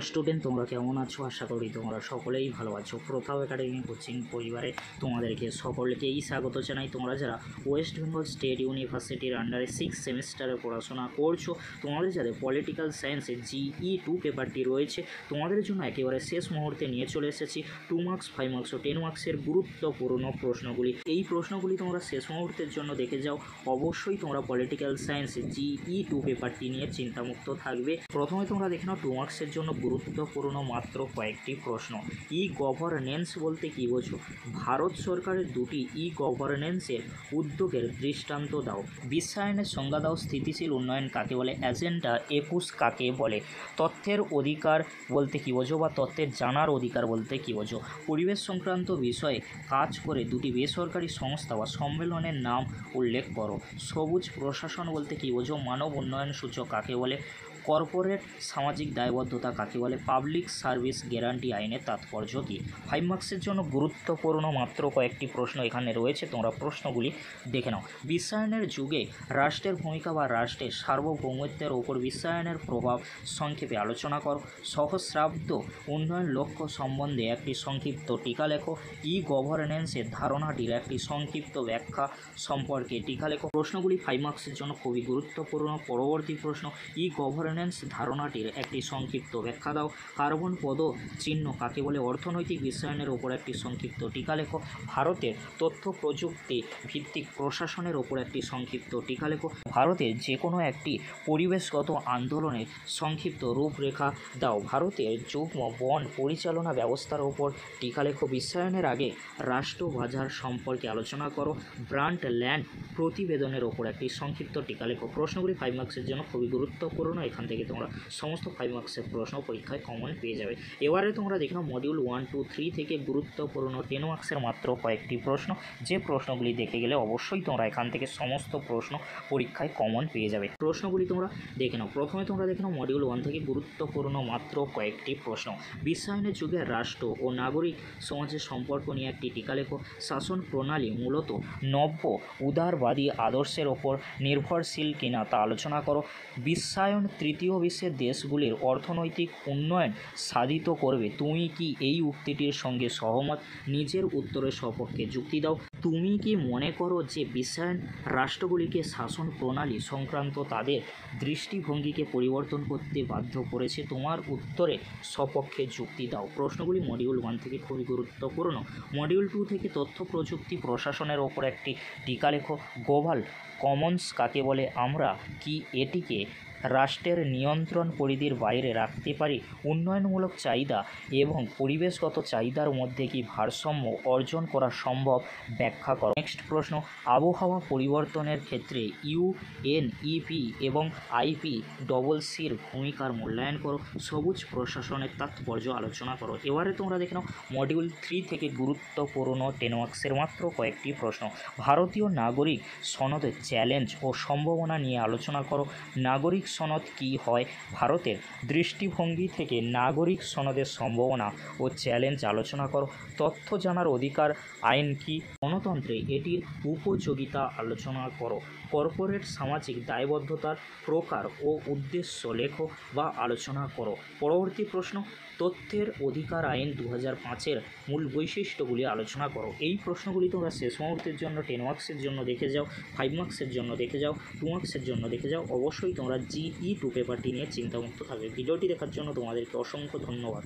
Hello student, তোমরা কেমন আছো? আশা করি তোমরা সকলেই ভালো আছো। প্রথাও একাডেমি কোচিং পরিবারে তোমাদেরকে সকলকেই স্বাগত জানাই। তোমরা যারা ওয়েস্ট বেঙ্গল স্টেট ইউনিভার্সিটির আন্ডারে 6th সেমিস্টারে পড়াশোনা করছো, তোমাদের যাদের পলিটিক্যাল সায়েন্সে GE2 পেপারটি রয়েছে, তোমাদের জন্য একেবারে শেষ মুহূর্তে নিয়ে চলে এসেছি 2 মার্কস, 5 মার্কস ও 10 মার্কসের গুরুত্বপূর্ণ প্রশ্নগুলি। এই প্রশ্নগুলি তোমরা শেষ মুহূর্তের জন্য দেখে যাও। অবশ্যই তোমরা পলিটিক্যাল সায়েন্সে GE2 পেপারটি নিয়ে চিন্তামুক্ত থাকবে। প্রথমে তোমরা দেখে নাও 2 মার্কসের জন্য গুরুত্বপূর্ণ মাত্র কয়েকটি প্রশ্ন। গভর্নেন্স বলতে কী বোঝো? ভারত সরকারের দুটি গভর্নেন্সের উদ্যোগের দৃষ্টান্ত দাও। বিশ্বায়নের সংজ্ঞা দাও। স্থিতিশীল উন্নয়ন কাকে বলে? এজেন্ডা 21 কাকে বলে? তথ্যের অধিকার বলতে কী বোঝো, বা তথ্যের জানার অধিকার বলতে কী বোঝো? পরিবেশ সংক্রান্ত বিষয়ে কাজ করে দুটি বেসরকারি সংস্থা বা সম্মেলনের নাম উল্লেখ করো। সবুজ প্রশাসন বলতে কী বোঝো? মানব উন্নয়ন সূচক কাকে বলে? কর্পোরেট সামাজিক দায়বদ্ধতা কাকে বলে? পাবলিক সার্ভিস গ্যারান্টি আইনের তাৎপর্য কী? 5 মার্কসের জন্য গুরুত্বপূর্ণ মাত্র কয়েকটি প্রশ্ন এখানে রয়েছে, তোমরা প্রশ্নগুলি দেখে নাও। বিশ্বায়নের যুগে রাষ্ট্রের ভূমিকা বা রাষ্ট্রের সার্বভৌমত্বের ওপর বিশ্বায়নের প্রভাব সংক্ষেপে আলোচনা করো। সহস্রাব্দ উন্নয়ন লক্ষ্য সম্বন্ধে একটি সংক্ষিপ্ত টিকা লেখো। গভর্নেন্সের ধারণাটির একটি সংক্ষিপ্ত ব্যাখ্যা সম্পর্কে টিকা লেখো। প্রশ্নগুলি 5 মার্কসের জন্য খুবই গুরুত্বপূর্ণ। পরবর্তী প্রশ্ন, গভর্নেন্স ধারণাটির একটি সংক্ষিপ্ত ব্যাখ্যা দাও। কার্বন পদ চিহ্ন কাকে বলে? অর্থনৈতিক বিশ্বায়নের ওপর একটি সংক্ষিপ্ত টিকা লেখো। ভারতের তথ্য প্রযুক্তি ভিত্তিক প্রশাসনের ওপর একটি সংক্ষিপ্ত টিকা লেখো। ভারতের যে কোনো একটি পরিবেশগত আন্দোলনের সংক্ষিপ্ত রূপরেখা দাও। ভারতের যুগ্ম বন পরিচালনা ব্যবস্থার ওপর টিকা লেখো। বিশ্বায়নের আগে রাষ্ট্র বাজার সম্পর্কে আলোচনা করো। ব্রান্ড ল্যান্ড প্রতিবেদনের ওপর একটি সংক্ষিপ্ত টিকা লেখো। প্রশ্নগুলি 5 মার্কসের জন্য খুবই গুরুত্বপূর্ণ। এখান থেকে তোমরা সমস্ত 5 মার্কসের প্রশ্ন পরীক্ষায় কমন পেয়ে যাবে। এবারে তোমরা দেখো মডিউল 1, 2, 3 থেকে গুরুত্বপূর্ণ 10 মার্কসের মাত্র কয়েকটি প্রশ্ন, যে প্রশ্নগুলি দেখে গেলে অবশ্যই তোমরা এখান থেকে সমস্ত প্রশ্ন পরীক্ষায় কমন পেয়ে যাবে। প্রশ্নগুলি তোমরা দেখে নাও। প্রথমে তোমরা দেখে নাও মডিউল 1 থেকে গুরুত্বপূর্ণ মাত্র কয়েকটি প্রশ্ন। বিশ্বায়নের যুগে রাষ্ট্র ও নাগরিক সমাজের সম্পর্ক নিয়ে একটি টিকা লেখো। শাসন প্রণালী মূলত নব্য উদারবাদী আদর্শের ওপর নির্ভরশীল কিনা তা আলোচনা করো। বিশ্বায়ন তৃতীয় বিশ্বের দেশগুলির অর্থনৈতিক উন্নয়ন সাধিত করবে। তুমি কি এই উক্তিটির সঙ্গে সহমত? নিজের উত্তরের সপক্ষে যুক্তি দাও। তুমি কি মনে করো যে বিশ্বায়ন রাষ্ট্রগুলিকে শাসন প্রণালী সংক্রান্ত তাদের দৃষ্টিভঙ্গিকে পরিবর্তন করতে বাধ্য করেছে? তোমার উত্তরে সপক্ষে যুক্তি দাও। প্রশ্নগুলি মডিউল 1 থেকে খুবই গুরুত্বপূর্ণ। মডিউল 2 থেকে তথ্য প্রযুক্তি প্রশাসনের ওপর একটি টিকা লেখো। গ্লোবাল কমন্স কাকে বলে? আমরা কি এটিকে রাষ্ট্রের নিয়ন্ত্রণ পরিধির বাইরে রাখতে পারি? উন্নয়নমূলক চাহিদা এবং পরিবেশগত চাহিদার মধ্যে কি ভারসাম্য অর্জন করা সম্ভব? ব্যাখ্যা করো। নেক্সট প্রশ্ন, আবহাওয়া পরিবর্তনের ক্ষেত্রে UNEP এবং IPCCর ভূমিকার মূল্যায়ন করো। সবুজ প্রশাসনের তাৎপর্য আলোচনা করো। এবারে তোমরা দেখে নাও মডিউল 3 থেকে গুরুত্বপূর্ণ 10 মার্কসের মাত্র কয়েকটি প্রশ্ন। ভারতীয় নাগরিক সনদের চ্যালেঞ্জ ও সম্ভাবনা নিয়ে আলোচনা করো। নাগরিক সনদ কী হয়? ভারতের দৃষ্টিভঙ্গি থেকে নাগরিক সনদের সম্ভাবনা ও চ্যালেঞ্জ আলোচনা করো। তথ্য জানার অধিকার আইন কি? গণতন্ত্রে এটির উপযোগিতা আলোচনা করো। কর্পোরেট সামাজিক দায়বদ্ধতার প্রকার ও উদ্দেশ্য লেখো বা আলোচনা করো। পরবর্তী প্রশ্ন, তথ্যের অধিকার আইন 2005-এর মূল বৈশিষ্ট্যগুলি আলোচনা করো। এই প্রশ্নগুলি তোমরা শেষ মুহূর্তের জন্য 10 মার্কসের জন্য দেখে যাও, 5 মার্কসের জন্য দেখে যাও, 2 মার্কসের জন্য দেখে যাও। অবশ্যই তোমরা GE2 পেপারটি নিয়ে চিন্তামুক্ত থাকবে। ভিডিওটি দেখার জন্য তোমাদেরকে অসংখ্য ধন্যবাদ।